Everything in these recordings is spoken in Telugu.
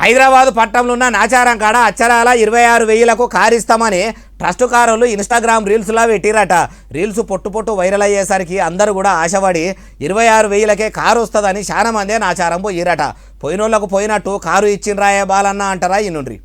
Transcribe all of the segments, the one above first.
హైదరాబాద్ పట్టణంలో ఉన్న నాచారం కాడ అచ్చరాల 26,000కు కారు ఇస్తామని ట్రస్ట్ కారులు ఇన్స్టాగ్రామ్ రీల్స్లా పెట్టిరట. రీల్స్ పొట్టు వైరల్ అయ్యేసరికి అందరూ కూడా ఆశపడి 26,000కే కారు వస్తుందని చాలా మందే నాచారం పోయిరట. పోయినోళ్లకు పోయినట్టు కారు ఇచ్చిండ్రాయే బాలన్న అంటారా ఇన్నుండ్రి.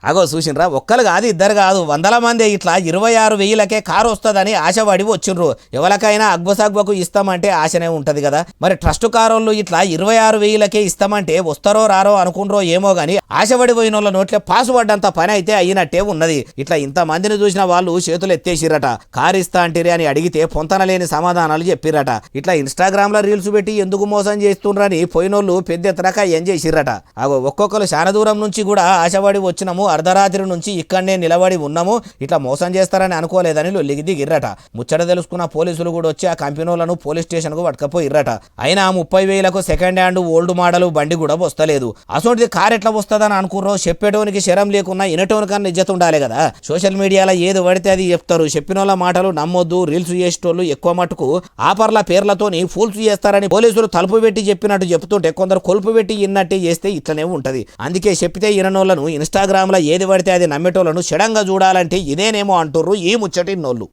అగో చూసిండ్రా, ఒక్కరు కాదు ఇద్దరు కాదు, వందల మంది ఇట్లా 26,000కే కారు వస్తుందని ఆశపడి వచ్చిండ్రు. ఎవరికైనా అగ్బసగ్బకు ఇస్తామంటే ఆశనే ఉంటది కదా. మరి ట్రస్ట్ కారోళ్ళు ఇట్లా 26,000కే ఇస్తామంటే వస్తారో రారో అనుకుండ్రో ఏమో గాని ఆశపడి పోయిన వాళ్ళ నోట్లే పాసు పడ్డంత పని అయితే అయినట్టే ఉన్నది. ఇట్లా ఇంత మందిని చూసిన వాళ్ళు చేతులు ఎత్తేసిరట. కారు ఇస్తా అంటిరి అని అడిగితే పొంతనలేని సమాధానాలు చెప్పిరట. ఇట్లా ఇన్స్టాగ్రామ్ లో రీల్స్ పెట్టి ఎందుకు మోసం చేస్తుండ్రని పోయినోళ్ళు పెద్ద ఎత్తనక ఏం చేసిరట. అగో ఒక్కొక్కరు చాలా దూరం నుంచి కూడా ఆశపడి వచ్చినాము, అర్ధరాత్రి నుంచి ఇక్కడనే నిలబడి ఉన్నాము, ఇట్లా మోసం చేస్తారని అనుకోలేదని లొల్లికి దిగిర్రట. ముచ్చట తెలుసుకున్న పోలీసులు కూడా వచ్చి ఆ కంపెనీలను పోలీస్ స్టేషన్ కు పట్టుకపోయిర్రట. అయినా 30,000కు సెకండ్ హ్యాండ్ ఓల్డ్ మోడల్ బండి కూడా వస్తలేదు. అసోంటిది కార్ ఎట్లా వస్తుందని అనుకుర్రో చెప్పేటోనికి శరం లేకున్నా ఇనటోనికన్నా ఇజ్జత్ ఉండాలి కదా. సోషల్ మీడియాలో ఏది పడితే అది చెప్తారు. చెప్పినోళ్ళ మాటలు నమ్మొద్దు. రీల్స్ చేసేటోళ్ళు ఎక్కువ మటుకు ఆఫర్ల పేర్లతోని ఫూల్స్ చేస్తారని పోలీసులు తలుపు పెట్టి చెప్పినట్టు చెప్తుంటే కొందరు కొలుపు పెట్టి ఇన్నట్టే చేస్తే ఇట్లనే ఉంటది. అందుకే చెప్పితే ఇననోళ్లను ఇన్స్టాగ్రామ్ లో ఏది పడితే అది నమ్మేటోళ్లను షడంగా చూడాలంటే ఇదేనేమో అంటుర్రు ఈ ముచ్చటిన్నోళ్ళు.